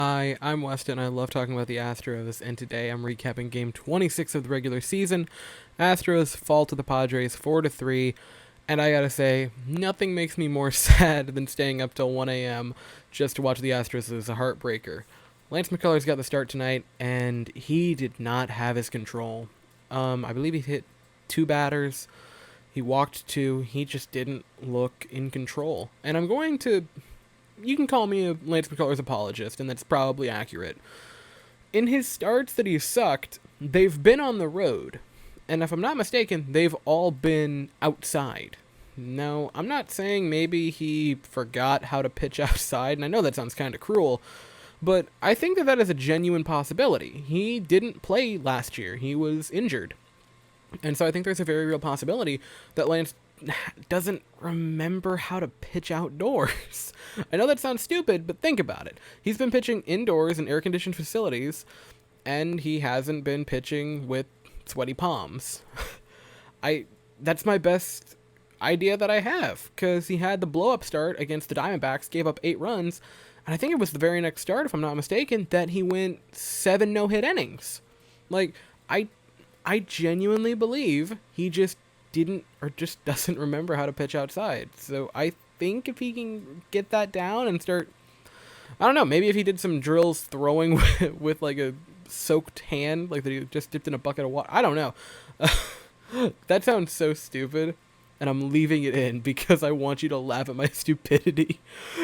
Hi, I'm Weston. I love talking about the Astros, and today I'm recapping Game 26 of the regular season. Astros fall to the Padres 4-3, and I gotta say, nothing makes me more sad than staying up till 1 a.m. just to watch the Astros lose a heartbreaker. Lance McCullers got the start tonight, and he did not have his control. I believe he hit two batters. He walked two. He just didn't look in control. And you can call me a Lance McCullers apologist, and that's probably accurate. In his starts that he's sucked, they've been on the road. And if I'm not mistaken, they've all been outside. Now, I'm not saying maybe he forgot how to pitch outside, and I know that sounds kind of cruel, but I think that is a genuine possibility. He didn't play last year. He was injured. And so I think there's a very real possibility that Lance doesn't remember how to pitch outdoors. I know that sounds stupid, but think about it. He's been pitching indoors in air-conditioned facilities, and he hasn't been pitching with sweaty palms. That's my best idea that I have, because he had the blow-up start against the Diamondbacks, gave up 8 runs, and I think it was the very next start, if I'm not mistaken, that he went 7 no-hit innings. Like, I genuinely believe he just didn't or just doesn't remember how to pitch outside. So I think if he can get that down and start, I don't know, maybe if he did some drills throwing with like a soaked hand, like that he just dipped in a bucket of water. I don't know. That sounds so stupid, and I'm leaving it in because I want you to laugh at my stupidity.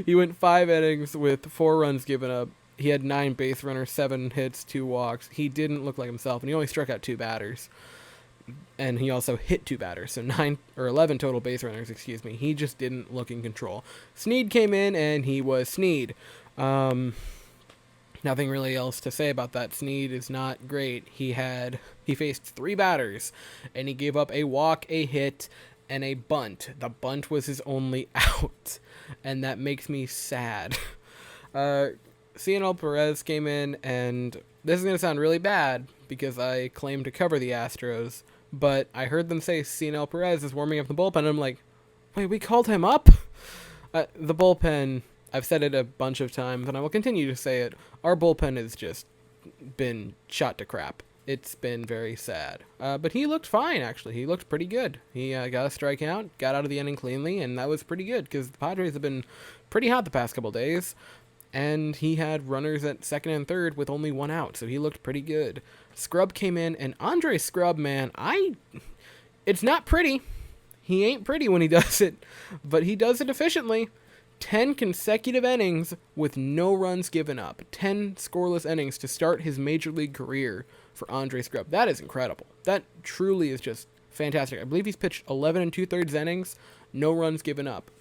He went 5 innings with 4 runs given up. He had 9 base runners, 7 hits, 2 walks. He didn't look like himself, and he only struck out 2 batters. And he also hit 2 batters, so 9 or 11 total base runners, excuse me. He just didn't look in control. Snead came in, and he was Snead. Nothing really else to say about that. Snead is not great. He faced 3 batters, and he gave up a walk, a hit, and a bunt. The bunt was his only out, and that makes me sad. Enoli Paredes came in, and this is going to sound really bad because I claim to cover the Astros, but I heard them say Enoli Paredes is warming up the bullpen, and I'm like, wait, we called him up? The bullpen, I've said it a bunch of times, and I will continue to say it, our bullpen has just been shot to crap. It's been very sad. But he looked fine, actually. He looked pretty good. He got a strikeout, got out of the inning cleanly, and that was pretty good because the Padres have been pretty hot the past couple days. And he had runners at second and third with only 1 out, so he looked pretty good. Scrub came in, and Andre Scrub, man, it's not pretty. He ain't pretty when he does it, but he does it efficiently. 10 consecutive innings with no runs given up. 10 scoreless innings to start his major league career for Andre Scrub. That is incredible. That truly is just fantastic. I believe he's pitched 11 2/3 innings, no runs given up.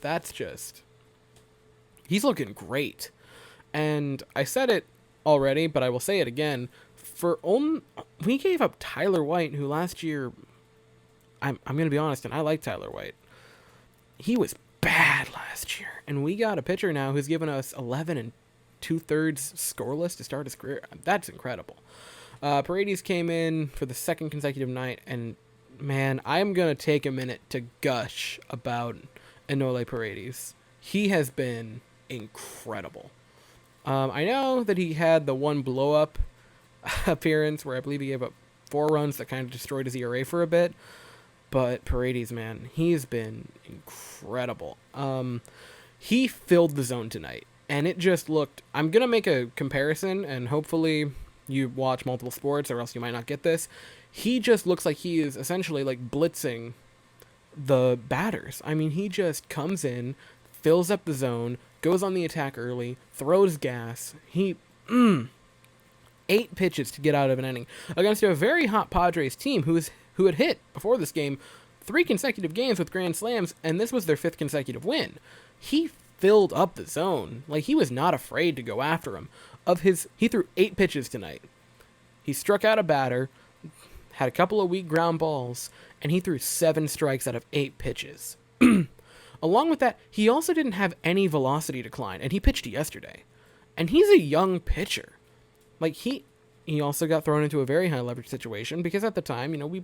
He's looking great. And I said it already, but I will say it again. We gave up Tyler White, who last year, I'm going to be honest, and I like Tyler White. He was bad last year, and we got a pitcher now who's given us 11 2/3 scoreless to start his career. That's incredible. Paredes came in for the second consecutive night, and man, I'm going to take a minute to gush about Enoli Paredes. He has been incredible. I know that he had the one blow-up appearance where I believe he gave up 4 runs that kind of destroyed his ERA for a bit. But Paredes, man, he's been incredible. He filled the zone tonight, and it just looked... I'm going to make a comparison, and hopefully you watch multiple sports, or else you might not get this. He just looks like he is essentially like blitzing the batters. I mean, he just comes in, fills up the zone, goes on the attack early, throws gas. 8 pitches to get out of an inning against a very hot Padres team who had hit before this game 3 consecutive games with grand slams, and this was their 5th consecutive win. He filled up the zone. Like, he was not afraid to go after him. He threw 8 pitches tonight. He struck out a batter, had a couple of weak ground balls, and he threw 7 strikes out of 8 pitches. Along with that, he also didn't have any velocity decline, and he pitched yesterday. And he's a young pitcher. Like, he also got thrown into a very high leverage situation because at the time, we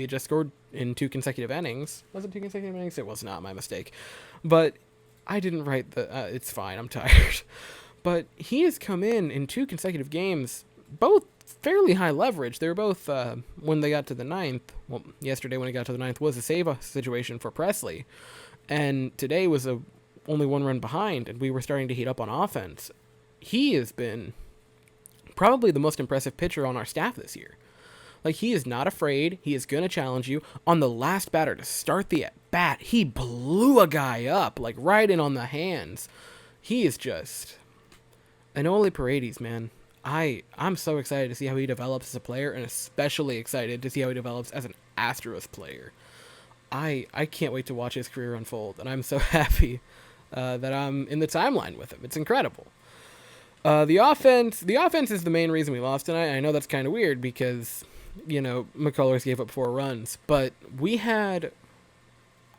had just scored in 2 consecutive innings. Was it 2 consecutive innings? It was not my mistake. But I didn't write it's fine, I'm tired. But he has come in 2 consecutive games, both fairly high leverage. They were both, when they got to the ninth, well, yesterday when he got to the ninth was a save situation for Presley. And today was only 1 run behind, and we were starting to heat up on offense. He has been probably the most impressive pitcher on our staff this year. Like, he is not afraid. He is going to challenge you. On the last batter to start the at-bat, he blew a guy up, like, right in on the hands. He is just... Enoli Paredes, man. I'm so excited to see how he develops as a player, and especially excited to see how he develops as an Astros player. I can't wait to watch his career unfold, and I'm so happy that I'm in the timeline with him. It's incredible. The offense is the main reason we lost tonight. I know that's kind of weird because, McCullers gave up 4 runs, but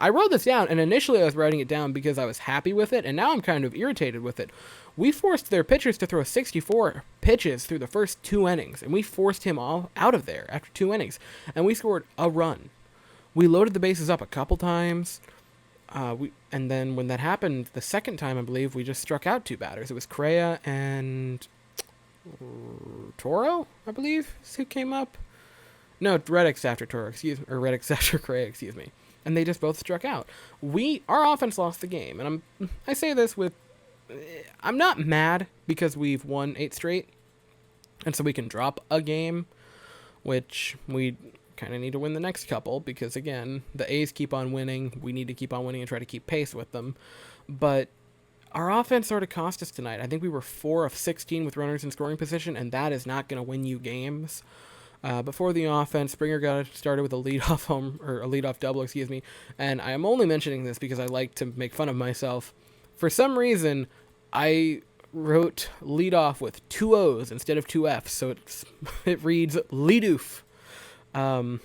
I wrote this down, and initially I was writing it down because I was happy with it, and now I'm kind of irritated with it. We forced their pitchers to throw 64 pitches through the first 2 innings, and we forced him all out of there after 2 innings, and we scored a run. We loaded the bases up a couple times, and then when that happened, the second time, I believe, we just struck out 2 batters. It was Correa and Toro, I believe, is who came up. No, Reddick's after Toro, or Reddick's after Correa, excuse me. And they just both struck out. Our offense lost the game, and I say this I'm not mad because we've won 8 straight, and so we can drop a game, which we kind of need to win the next couple because, again, the A's keep on winning. We need to keep on winning and try to keep pace with them. But our offense sort of cost us tonight. I think we were 4 of 16 with runners in scoring position, and that is not going to win you games. Before the offense, Springer got started with a leadoff double, and I am only mentioning this because I like to make fun of myself. For some reason, I wrote leadoff with 2 O's instead of 2 F's, so it reads leadoof. I'm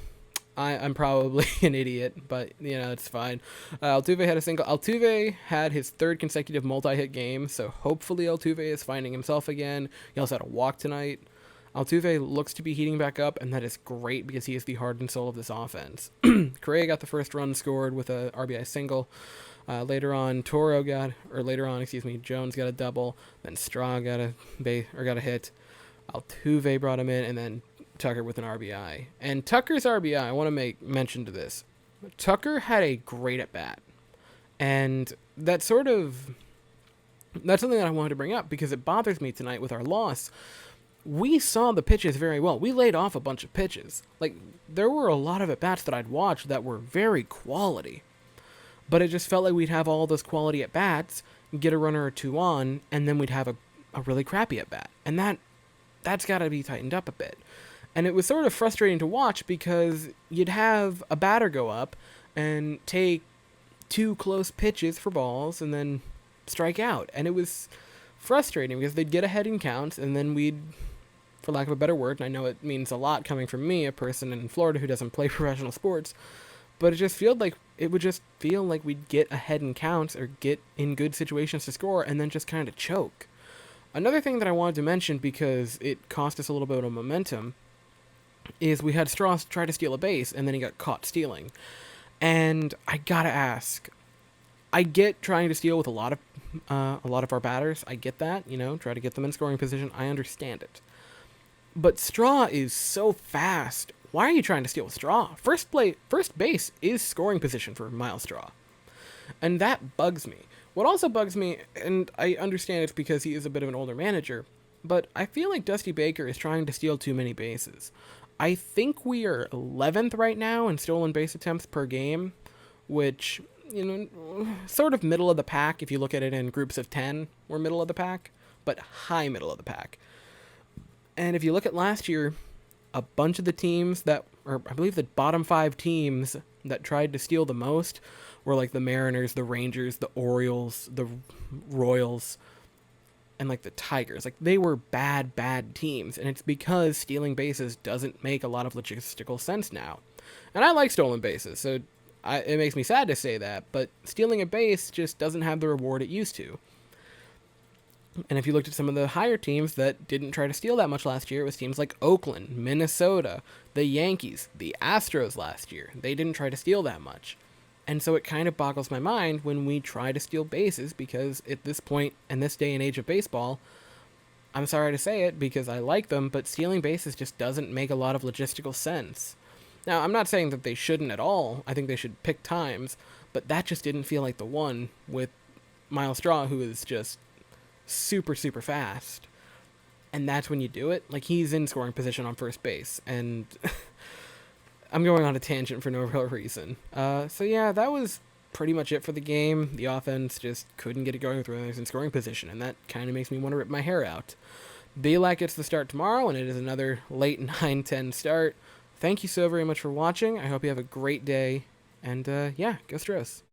probably an idiot, but, it's fine. Altuve had a single. Altuve had his 3rd consecutive multi-hit game, so hopefully Altuve is finding himself again. He also had a walk tonight. Altuve looks to be heating back up, and that is great because he is the heart and soul of this offense. Correa got the first run scored with a RBI single. Later on, Jones got a double. Then Straw got a hit. Altuve brought him in, and then Tucker with an RBI. And Tucker's RBI, I want to make mention to this. Tucker had a great at bat, and that's something that I wanted to bring up because it bothers me tonight with our loss. We saw the pitches very well. We laid off a bunch of pitches. Like, there were a lot of at-bats that I'd watched that were very quality. But it just felt like we'd have all those quality at-bats, get a runner or 2 on, and then we'd have a really crappy at-bat. And that's got to be tightened up a bit. And it was sort of frustrating to watch because you'd have a batter go up and take 2 close pitches for balls and then strike out. And it was frustrating because they'd get ahead in counts, and then we'd, for lack of a better word, and I know it means a lot coming from me, a person in Florida who doesn't play professional sports, but it would just feel like we'd get ahead in counts or get in good situations to score and then just kind of choke. Another thing that I wanted to mention, because it cost us a little bit of momentum, is we had Stros try to steal a base, and then he got caught stealing. And I gotta ask, I get trying to steal with a lot of our batters. I get that, try to get them in scoring position. I understand it. But Straw is so fast. Why are you trying to steal with Straw? First base is scoring position for Miles Straw. And that bugs me. What also bugs me, and I understand it's because he is a bit of an older manager, but I feel like Dusty Baker is trying to steal too many bases. I think we are 11th right now in stolen base attempts per game, which, sort of middle of the pack. If you look at it in groups of 10, we're middle of the pack, but high middle of the pack. And if you look at last year, a bunch of the teams I believe the bottom 5 teams that tried to steal the most were like the Mariners, the Rangers, the Orioles, the Royals, and like the Tigers. Like, they were bad teams, and it's because stealing bases doesn't make a lot of logistical sense now. And I like stolen bases, so it makes me sad to say that, but stealing a base just doesn't have the reward it used to. And if you looked at some of the higher teams that didn't try to steal that much last year, it was teams like Oakland, Minnesota, the Yankees, the Astros last year. They didn't try to steal that much. And so it kind of boggles my mind when we try to steal bases, because at this point in this day and age of baseball, I'm sorry to say it because I like them, but stealing bases just doesn't make a lot of logistical sense. Now, I'm not saying that they shouldn't at all. I think they should pick times, but that just didn't feel like the one with Miles Straw, who is just super, super fast. And that's when you do it. Like, he's in scoring position on first base, and I'm going on a tangent for no real reason. So yeah, that was pretty much it for the game. The offense just couldn't get it going with runners in scoring position, and that kind of makes me want to rip my hair out. Bielak gets the start tomorrow, and it is another late 9-10 start. Thank you so very much for watching. I hope you have a great day, and yeah, go Stros.